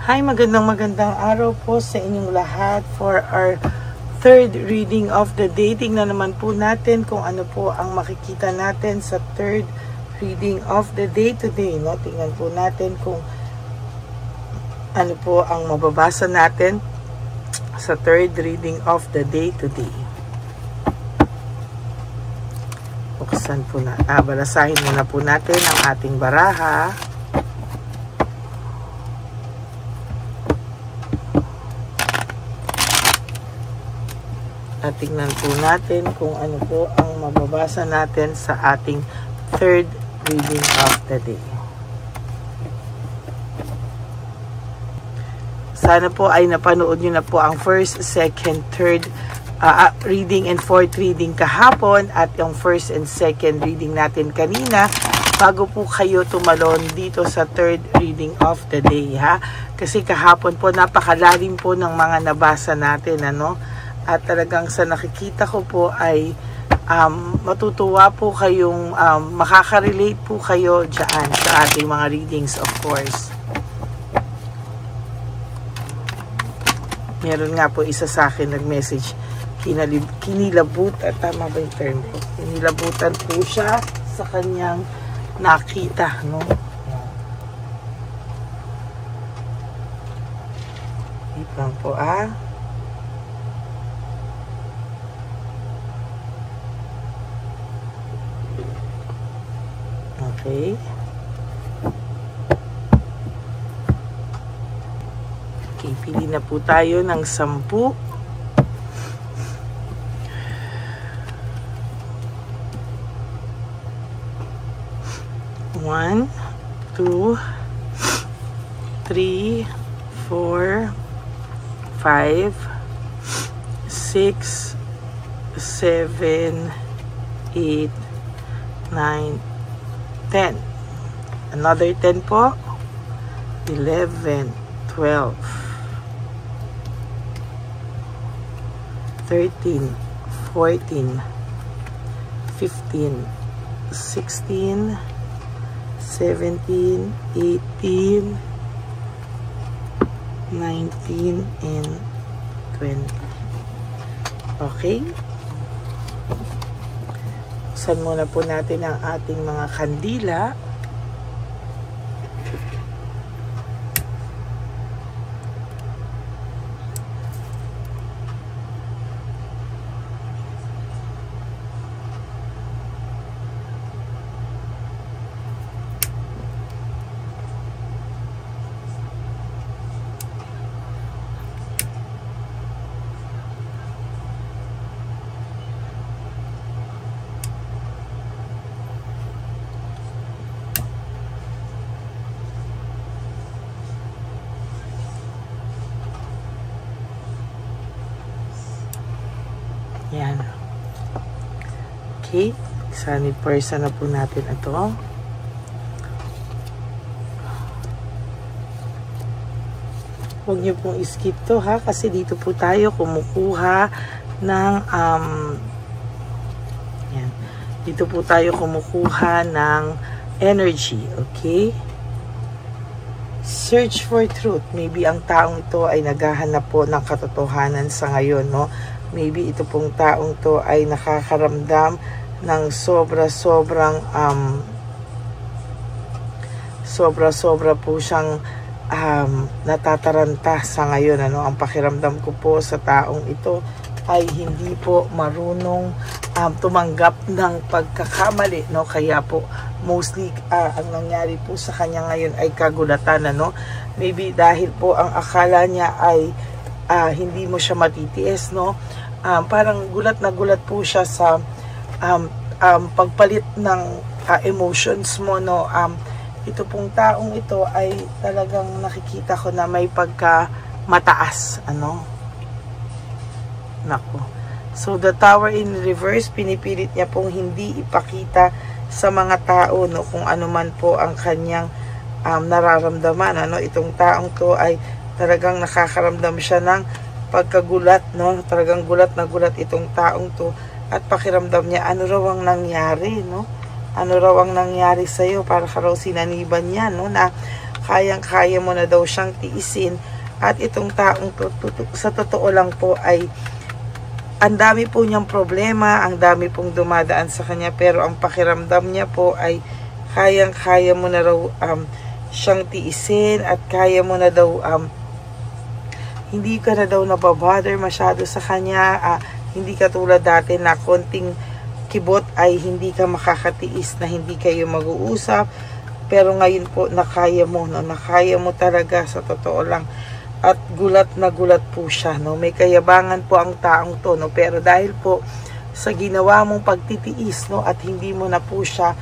Hi, magandang araw po sa inyong lahat for our third reading of the day. Tingnan naman po natin kung ano po ang makikita natin sa third reading of the day today. No? Tingnan po natin kung ano po ang mababasa natin sa third reading of the day today. Buksan po na. Balasahin muna po natin ang ating baraha. At tingnan po natin kung ano po ang mababasa natin sa ating third reading of the day. Sana po ay napanood nyo na po ang first, second, third reading and fourth reading kahapon at yung first and second reading natin kanina bago po kayo tumalon dito sa third reading of the day, ha? Kasi kahapon po napakalalim po ng mga nabasa natin, ano? At talagang sa nakikita ko po ay matutuwa po kayong makaka-relate po kayo dyan sa ating mga readings, of course. Meron nga po isa sa akin nag-message, kinilabutan, tama ba yung term po? Kinilabutan po siya sa kanyang nakita, no? Wait lang po, Okay. Okay, pili na po tayo ng 10. 1, 2, 3, 4, 5, 6, 7, 8, 9, 10. Another 10 po. 11, 12, 13, 14, 15, 16, 17, 18, 19, and 20. Okay? Buksan muna po natin ang ating mga kandila. Yan. Okay. Sunny person na po natin ito. Huwag niyo pong skip to, ha? Kasi dito po tayo kumukuha ng yan. Dito po tayo kumukuha ng energy. Okay? Search for truth. Maybe ang taong ito ay naghahanap po ng katotohanan sa ngayon, no? Maybe ito pong taong to ay nakakaramdam ng sobra-sobra po siyang natataranta sa ngayon, ano? Ang pakiramdam ko po sa taong ito ay hindi po marunong tumanggap ng pagkakamali, no? Kaya po mostly ang nangyari po sa kanya ngayon ay kagulatan, ano? Maybe dahil po ang akala niya ay hindi mo siya matitiis, no? Parang gulat na gulat po siya sa pagpalit ng emotions mo, no? Ito pong taong ito ay talagang nakikita ko na may pagka-mataas, ano? Nako. So, the Tower in reverse, pinipilit niya pong hindi ipakita sa mga tao, no? Kung ano man po ang kanyang nararamdaman, ano? Itong taong to ay talagang nakakaramdam siya ng pagkagulat, no? Talagang gulat na gulat itong taong to at pakiramdam niya ano raw ang nangyari, no? Ano raw ang nangyari sa iyo para ka raw sinaniban niya, no? Na kayang-kaya mo na daw siyang tiisin. At itong taong sa totoo lang po ay ang dami po niyang problema, ang dami pong dumadaan sa kanya, pero ang pakiramdam niya po ay kayang-kaya mo na raw siyang tiisin at kaya mo na daw hindi ka na daw nababother masyado sa kanya, hindi ka tulad dati na konting kibot ay hindi ka makakatiis na hindi kayo mag-uusap, pero ngayon po nakaya mo, no? Nakaya mo talaga sa totoo lang. At gulat na gulat po siya, no? May kayabangan po ang taong to, no? Pero dahil po sa ginawa mong pagtitiis, no? At hindi mo na po siya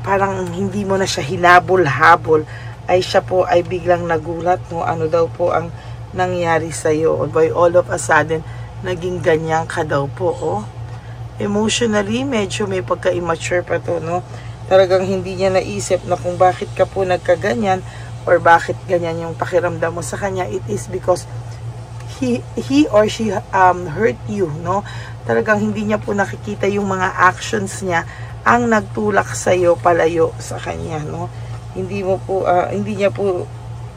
parang hindi mo na siya hinabol-habol, ay siya po ay biglang nagulat, no? Ano daw po ang nangyari sa iyo? By all of a sudden naging ganyan ka daw po, oh. Emotionally medyo may pagka-immature pa to, no? Talagang hindi niya naisip na kung bakit ka po nagkaganyan or bakit ganyan yung pakiramdam mo sa kanya. It is because he or she hurt you, no? Talagang hindi niya po nakikita yung mga actions niya ang nagtulak sa iyo palayo sa kanya, no? Hindi niya po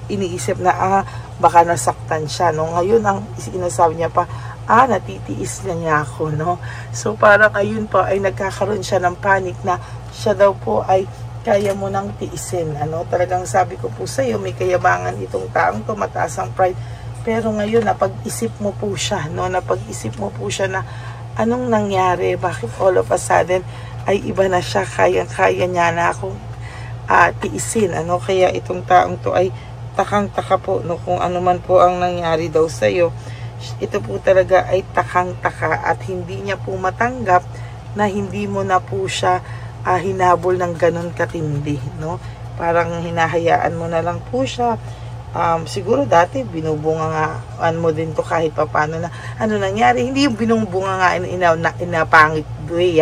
iniisip na baka nasaktan siya, no? Ngayon ang sinasabi niya pa, natitiis na niya ako, no? So parang ayun pa ay nagkakaroon siya ng panic na siya daw po ay kaya mo nang tiisin, ano? Talagang sabi ko po sa iyo, may kayabangan itong taong to, mataas ang pride. Pero ngayon napag-isip mo po siya, no? Napag-isip mo po siya na anong nangyari, bakit all of a sudden ay iba na siya, kaya niya na akong tiisin, ano? Kaya itong taong to ay takang-taka po, no? Kung ano man po ang nangyari daw sa iyo, ito po talaga ay takang-taka at hindi niya po matanggap na hindi mo na po siya hinabol ng ganun katindi, no? Parang hinahayaan mo na lang po siya. Siguro dati binubungangaan mo din to kahit papano na ano nangyari. Hindi yung binubungangaan in a pangit way,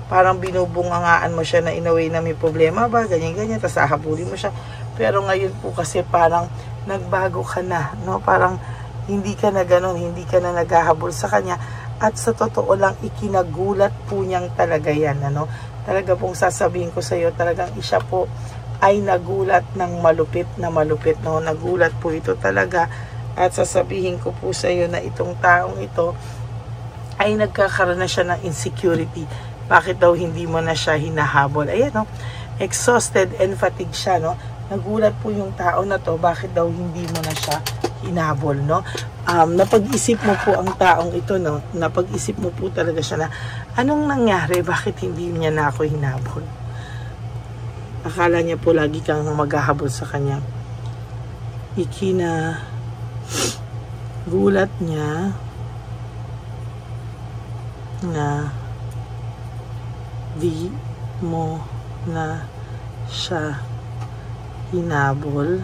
parang binubungangaan mo siya na in a way na may problema ba, ganyan-ganyan, tapos hahabulin mo siya. Pero ngayon po kasi parang nagbago ka na, no? Parang hindi ka na ganun, hindi ka na naghahabol sa kanya. At sa totoo lang, ikinagulat po niyang talaga yan, ano? Talaga pong sasabihin ko sa iyo, talagang siya po ay nagulat ng malupit na malupit, no? Nagulat po ito talaga. At sasabihin ko po sa iyo na itong taong ito ay nagkakaroon na siya ng insecurity. Bakit daw hindi mo na siya hinahabol? Ayan, no? Exhausted and fatigued siya, no? Nagulat po yung tao na to, bakit daw hindi mo na siya hinabol, no? Napag-isip mo po ang taong ito, no? Napag-isip mo po talaga siya na anong nangyari, bakit hindi niya na ako hinabol? Akala niya po lagi kang maghahabol sa kanya. Gulat niya na di mo na siya hinabol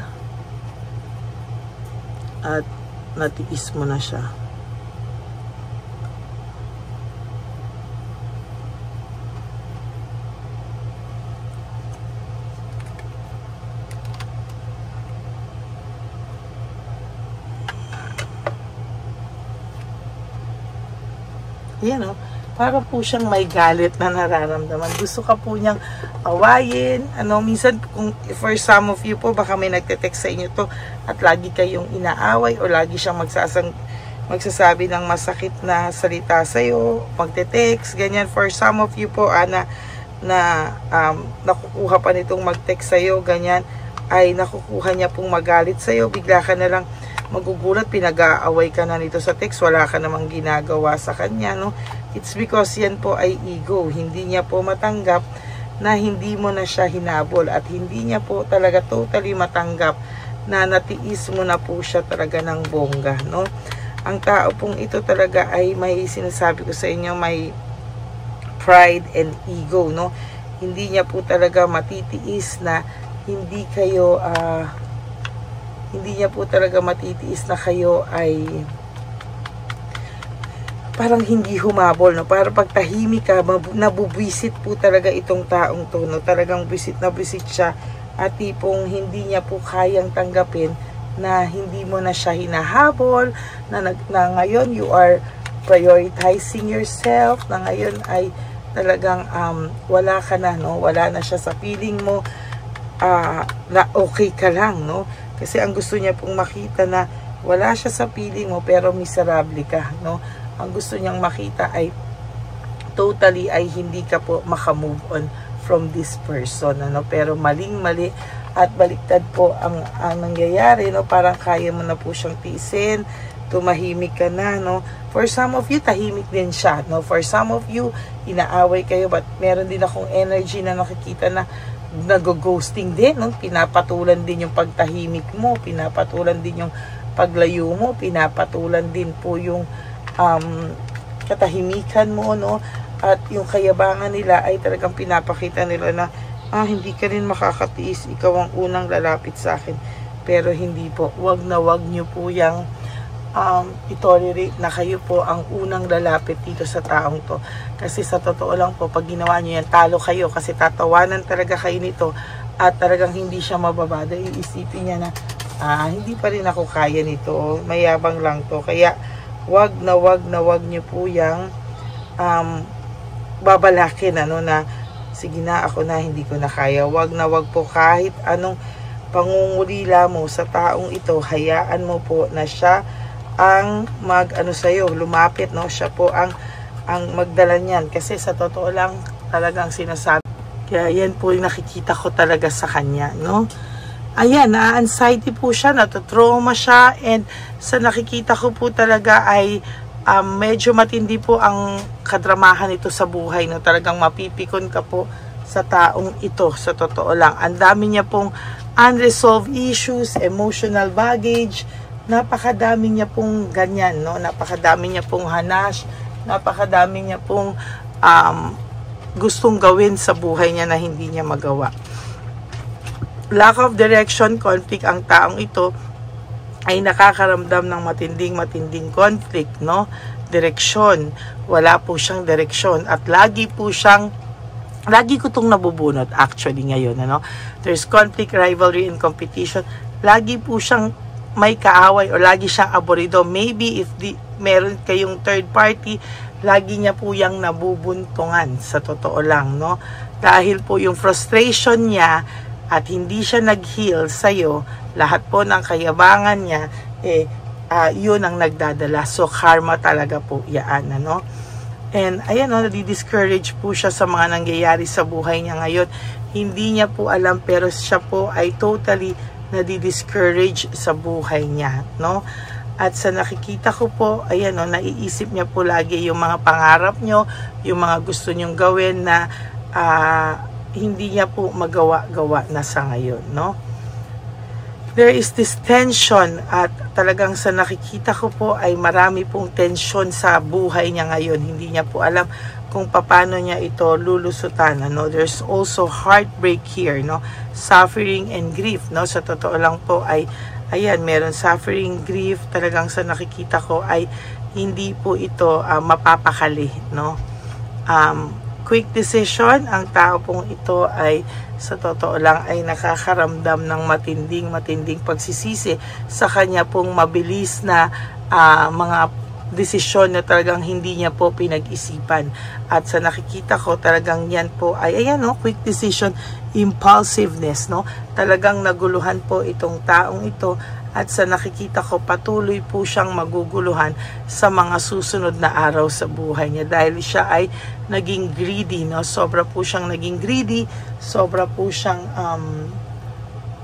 at natiis mo na siya. Ayan, no? Para po siyang may galit na nararamdaman. Gusto ka po niyang awayin. Ano, minsan, for some of you po, baka may nagte-text sa inyo to at lagi kayong inaaway o lagi siyang magsasabi ng masakit na salita sa'yo, magte-text, ganyan. For some of you po, nakukuha pa nitong mag-text sa'yo, ganyan, ay nakukuha niya pong magalit sa'yo. Bigla ka na lang magugulat, pinag-aaway ka na nito sa text, wala ka namang ginagawa sa kanya, no? It's because yan po ay ego. Hindi niya po matanggap na hindi mo na siya hinabol at hindi niya po talaga totally matanggap na natiis mo na po siya talaga ng bongga, no? Ang tao pong ito talaga ay may sinasabi ko sa inyo, may pride and ego, no? Hindi niya po talaga matitiis na hindi niya po talaga matitiis na kayo ay parang hindi humabol, no? Para pag tahimik ka, nabubwisit po talaga itong taong to, no? Talagang bisit na bisit siya at tipong hindi niya po kayang tanggapin na hindi mo na siya hinahabol, na ngayon you are prioritizing yourself, na ngayon ay talagang wala ka na, no? Wala na siya sa feeling mo, na okay ka lang, no? Kasi ang gusto niya pong makita na wala siya sa feeling mo pero miserable ka, no? Ang gusto niyang makita ay totally ay hindi ka po makamove on from this person, ano? Pero maling-mali at baliktad po ang nangyayari, no? Parang kaya mo na po siyang tiisin, tumahimik ka na, no? For some of you, tahimik din siya, no? For some of you, inaaway kayo, but meron din akong energy na nakikita na nag-ghosting din, no? Pinapatulan din yung pagtahimik mo, pinapatulan din yung paglayo mo, pinapatulan din po yung katahimikan mo, no? At yung kayabangan nila ay talagang pinapakita nila na hindi ka rin makakatiis, ikaw ang unang lalapit sa akin. Pero hindi po, wag na wag nyo po yung itolerate na kayo po ang unang lalapit dito sa taong to. Kasi sa totoo lang po, pag ginawa nyo yan, talo kayo kasi tatawanan talaga kayo nito at talagang hindi siya mababada. Iisipin niya na hindi pa rin ako kaya nito, mayabang lang to. Kaya wag na wag nyo po yung babalakin, ano, na sige na, ako na, hindi ko na kaya. Wag na wag po kahit anong pangungulila mo sa taong ito, hayaan mo po na siya ang sa'yo, lumapit, no? Siya po ang magdala niyan. Kasi sa totoo lang, talagang sinasabi. Kaya yan po yung nakikita ko talaga sa kanya, no? Ayan, na-anxiety po siya, natatrauma siya, and sa nakikita ko po talaga ay medyo matindi po ang kadramahan ito sa buhay, no? Talagang mapipikon ka po sa taong ito, sa totoo lang. Ang dami niya pong unresolved issues, emotional baggage, napakadami niya pong ganyan, no? Napakadami niya pong hanash, napakadami niya pong gustong gawin sa buhay niya na hindi niya magawa. Lack of direction, conflict ang taong ito ay nakakaramdam ng matinding conflict, no? Direksyon. Wala po siyang direksyon at lagi ko itong nabubunot actually ngayon, ano? There's conflict, rivalry, and competition. Lagi po siyang may kaaway o lagi siyang aborido. Maybe if meron kayong third party, lagi niya po yung nabubuntungan, sa totoo lang, no? Dahil po yung frustration niya at hindi siya nag-heal sa'yo, lahat po ng kayabangan niya, yun ang nagdadala. So, karma talaga po yan, ano? And, ayan, no, nadi-discourage po siya sa mga nangyayari sa buhay niya ngayon. Hindi niya po alam, pero siya po ay totally nadi-discourage sa buhay niya, no? At sa nakikita ko po, ayan, no, naiisip niya po lagi yung mga pangarap nyo, yung mga gusto nyong gawin na hindi niya po magawa na sa ngayon, no? There is this tension at talagang sa nakikita ko po ay marami pong tension sa buhay niya ngayon. Hindi niya po alam kung paano niya ito lulusutan, no? There's also heartbreak here, no? Suffering and grief, no? Sa totoo lang po ay ayan, meron suffering, grief, talagang sa nakikita ko ay hindi po ito mapapakali, no? Quick decision, ang tao pong ito ay sa totoo lang ay nakakaramdam ng matinding pagsisisi sa kanya pong mabilis na mga desisyon na talagang hindi niya po pinag-isipan. At sa nakikita ko talagang yan po ay ayan, no, quick decision, impulsiveness, no? Talagang naguluhan po itong taong ito at sa nakikita ko patuloy po siyang maguguluhan sa mga susunod na araw sa buhay niya dahil siya ay naging greedy, no? Sobra po siyang naging greedy, sobra po siyang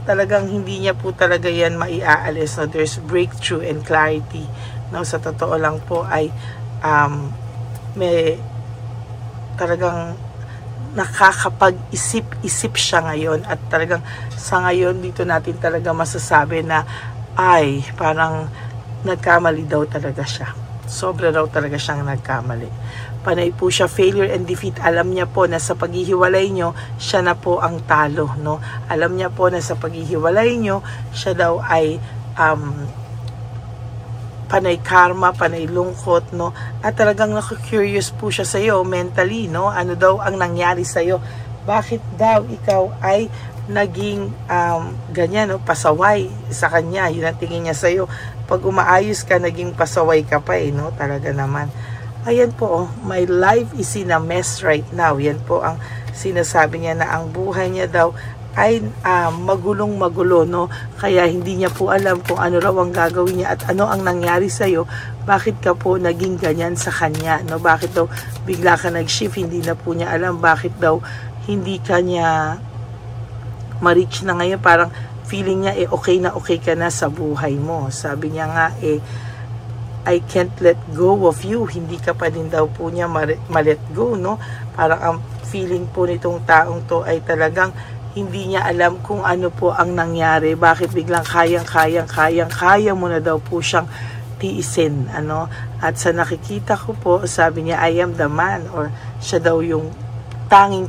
talagang hindi niya po talaga yan maiaalis, no? There's breakthrough and clarity, no? Sa totoo lang po ay may talagang nakakapag-isip siya ngayon at talagang sa ngayon dito natin talaga masasabi na ay parang nagkamali daw talaga siya. Sobra daw talaga siyang nagkamali. Panay po siya failure and defeat. Alam niya po na sa paghihiwalay nyo, siya na po ang talo, no? Alam niya po na sa paghihiwalay nyo, siya daw ay panay karma, panay lungkot, no? At talagang naku-curious po siya sa iyo mentally, no? Ano daw ang nangyari sa iyo? Bakit daw ikaw ay naging ganyan, no? Pasaway sa kanya. Yun ang tingin niya sa iyo. Pag umaayos ka, naging pasaway ka pa, no? Talaga naman. Ayan po, my life is in a mess right now. Yan po ang sinasabi niya, na ang buhay niya daw ay magulong-magulo, no? Kaya hindi niya po alam kung ano raw ang gagawin niya at ano ang nangyari sa'yo. Bakit ka po naging ganyan sa kanya, no? Bakit daw bigla ka nag-shift? Hindi na po niya alam bakit daw hindi ka niya ma-reach na ngayon. Parang feeling niya, okay na okay ka na sa buhay mo. Sabi niya nga, I can't let go of you. Hindi ka pa din daw po niya ma-let go, no? Parang ang feeling po nitong taong to ay talagang hindi niya alam kung ano po ang nangyari. Bakit biglang kaya mo na daw po siyang tiisin, ano? At sa nakikita ko po, sabi niya, I am the man, or siya daw yung tanging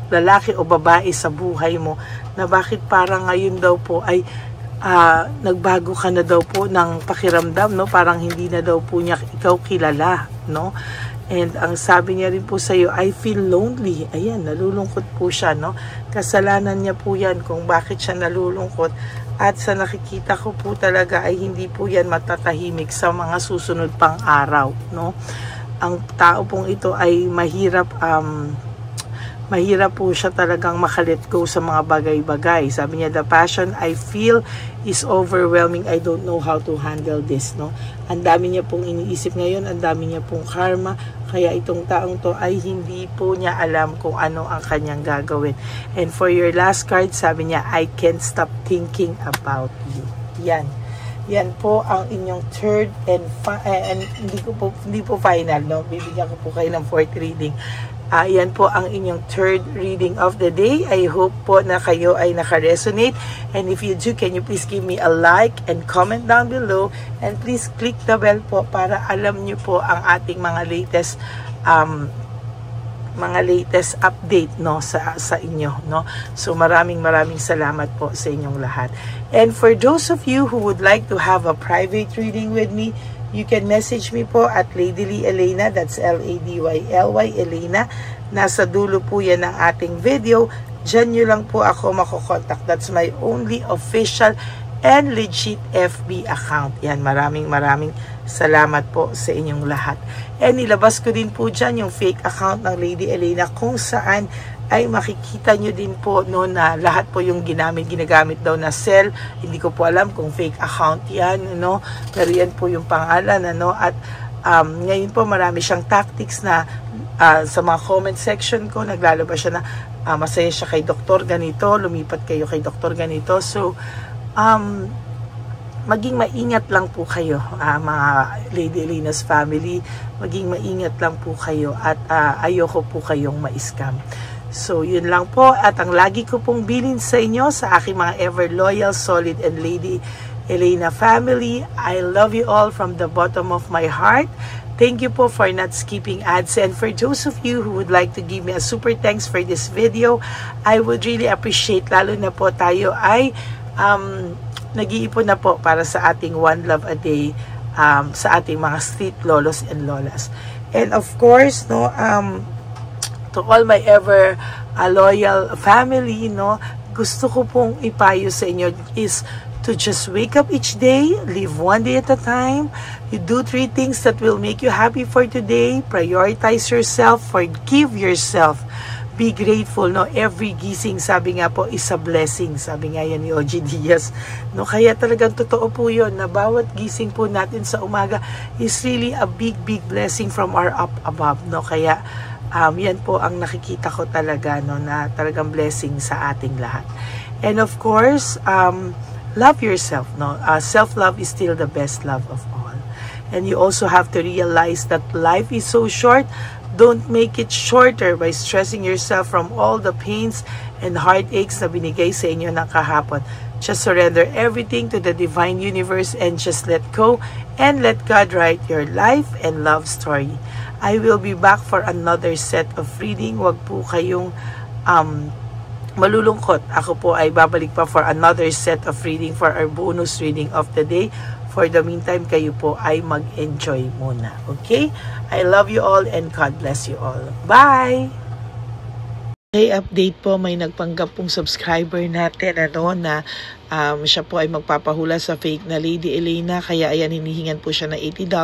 lalaki o babae sa buhay mo, na bakit parang ngayon daw po ay nagbago ka na daw po ng pakiramdam, no? Parang hindi na daw po niya ikaw kilala, no? And ang sabi niya rin po sa iyo, I feel lonely. Ayan, nalulungkot po siya, no? Kasalanan niya po yan kung bakit siya nalulungkot. At sa nakikita ko po talaga ay hindi po yan matatahimik sa mga susunod pang araw, no? Ang tao pong ito ay mahirap po siya talagang makalet go sa mga bagay-bagay. Sabi niya, the passion I feel is overwhelming. I don't know how to handle this, no? Ang dami niya pong iniisip ngayon, ang dami niya pong karma, kaya itong taong to ay hindi po niya alam kung ano ang kanyang gagawin. And for your last card, sabi niya, I can't stop thinking about you. Yan. Yan po ang inyong third and hindi po final, no? Bibigyan ko po kayo ng fourth reading. Yan po ang inyong third reading of the day. I hope po na kayo ay naka-resonate. And if you do, can you please give me a like and comment down below. And please click the bell po para alam nyo po ang ating mga latest update, no, sa inyo, no? So maraming salamat po sa inyong lahat. And for those of you who would like to have a private reading with me, you can message me po at Ladyly Elena, that's Ladyly Elena. Nasa dulo po yan ng ating video. Diyan nyo lang po ako makokontak. That's my only official and legit FB account. Yan, maraming salamat po sa inyong lahat. And nilabas ko din po dyan yung fake account ng Lady Elena, kung saan ay makikita nyo din po, no, na lahat po yung ginagamit daw na cell. Hindi ko po alam kung fake account yan, no? Pero yan po yung pangalan, ano? At ngayon po marami siyang tactics na sa mga comment section ko, naglalabas siya na masaya siya kay doktor ganito, lumipat kayo kay doktor ganito. So, maging maingat lang po kayo, mga Lady Elena's family. Maging maingat lang po kayo at ayoko po kayong ma-scam. So, yun lang po. At ang lagi ko pong bilin sa inyo, sa aking mga ever loyal, solid, and Lady Elena family, I love you all from the bottom of my heart. Thank you po for not skipping ads. And for those of you who would like to give me a super thanks for this video, I would really appreciate, lalo na po tayo ay nag-iipon na po para sa ating One Love a Day, sa ating mga street lolos and lolas. And of course, no, to all my ever loyal family, no, gusto ko pong ipayo sa inyo is to just wake up each day, live one day at a time. You do 3 things that will make you happy for today. Prioritize yourself, forgive yourself, be grateful, no? Every gising, sabi nga po, is a blessing. Sabi nga yan ni OG Diaz, no? Kaya talagang totoo po yun, na bawat gising po natin sa umaga is really a big blessing from our up above, no? Kaya yan po ang nakikita ko talaga, no, na talagang blessing sa ating lahat. And of course, love yourself, no? Self-love is still the best love of all. And you also have to realize that life is so short. Don't make it shorter by stressing yourself from all the pains and heartaches na binigay sa inyo ng kahapon. Just surrender everything to the divine universe and just let go and let God write your life and love story. I will be back for another set of reading. Wag po kayong malulungkot. Ako po ay babalik pa for another set of reading for our bonus reading of the day. For the meantime, kayo po ay mag-enjoy muna. Okay? I love you all and God bless you all. Bye! Okay, update po, may nagpanggap pong subscriber natin na siya po ay magpapahula sa fake na Lady Elena, kaya ayan, hinihingan po siya ng $80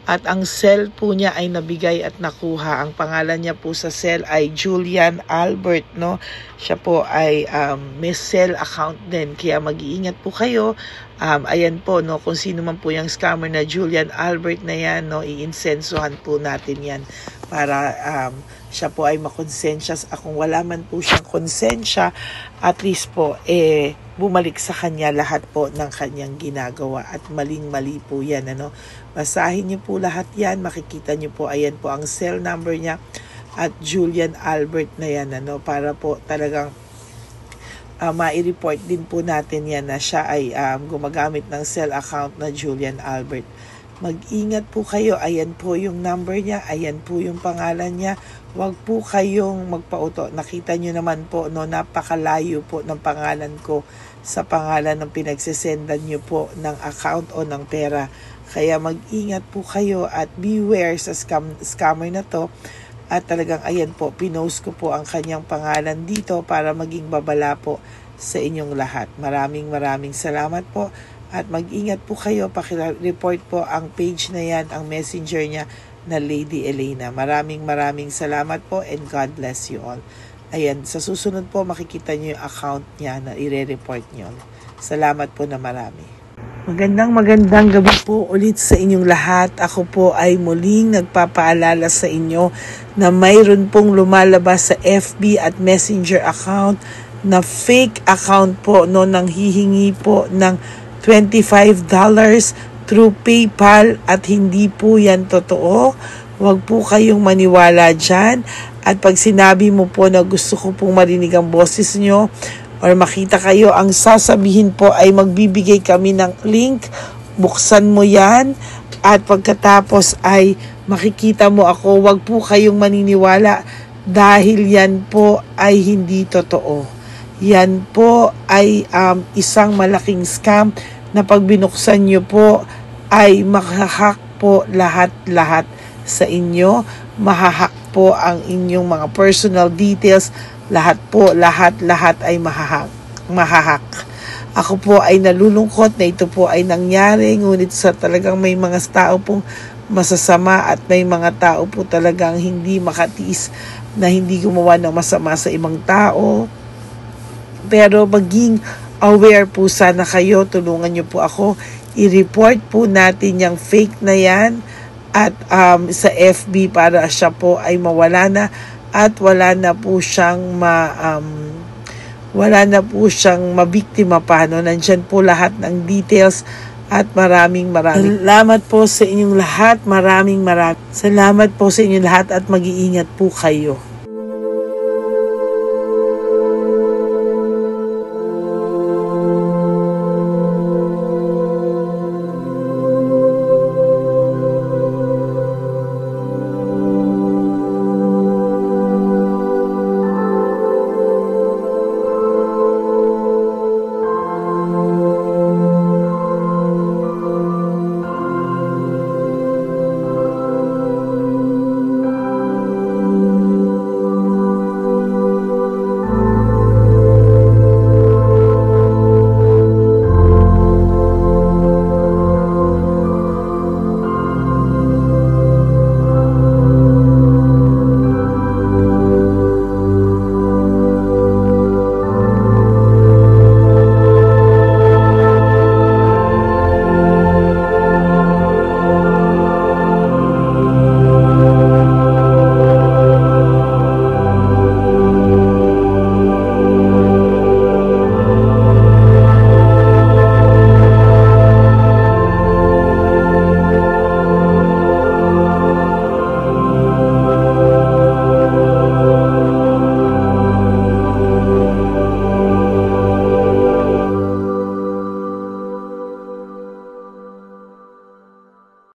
at ang cell po niya ay nabigay at nakuha. Ang pangalan niya po sa cell ay Julian Albert, no? Siya po ay may cell account din, kaya mag-iingat po kayo. Ayan po, no, kung sino man po yung scammer na Julian Albert na yan, no, iinsensuhan po natin yan para siya po ay makonsensya. Kung wala man po siyang konsensya, at least po bumalik sa kanya lahat po ng kanyang ginagawa, at maling-mali po yan, ano. Basahin niyo po lahat yan, makikita niyo po, ayan po ang cell number niya at Julian Albert na yan, ano, para po talagang mai-report din po natin yan na siya ay gumagamit ng cell account na Julian Albert. Mag-ingat po kayo, ayan po yung number niya, ayan po yung pangalan niya. Huwag po kayong magpauto. Nakita nyo naman po, no, napakalayo po ng pangalan ko sa pangalan ng pinagsesendan nyo po ng account o ng pera. Kaya mag-ingat po kayo at beware sa scammer na to. At talagang ayan po, pinost ko po ang kanyang pangalan dito para maging babala po sa inyong lahat. Maraming salamat po. At mag-ingat po kayo, paki-report po ang page na yan, ang messenger niya na Lady Elena. Maraming salamat po and God bless you all. Ayan, sa susunod po makikita niyo yung account niya na i-report niyo. Salamat po na marami. Magandang gabi po ulit sa inyong lahat. Ako po ay muling nagpapaalala sa inyo na mayroon pong lumalabas sa FB at Messenger account na fake account po, no, nang hihingi po ng $25 through PayPal at hindi po yan totoo. Huwag po kayong maniwala dyan. At pag sinabi mo po na gusto ko pong marinig ang boses nyo or makita kayo, ang sasabihin po ay magbibigay kami ng link. Buksan mo yan at pagkatapos ay makikita mo ako. Huwag po kayong maniniwala dahil yan po ay hindi totoo. Yan po ay isang malaking scam na pag binuksan nyo po ay mahahack po lahat sa inyo. Mahahack po ang inyong mga personal details. Lahat ay mahahack. Ako po ay nalulungkot na ito po ay nangyari, ngunit sa talagang may mga tao pong masasama at may mga tao po talagang hindi makatiis na hindi gumawa ng masama sa ibang tao. Pero maging aware po sana kayo, tulungan nyo po ako, i-report po natin yung fake na yan at sa FB para siya po ay mawala na at wala na po siyang mabiktima pa, no? Nandyan po lahat ng details at maraming salamat po sa inyong lahat, maraming salamat po sa inyong lahat at mag-iingat po kayo.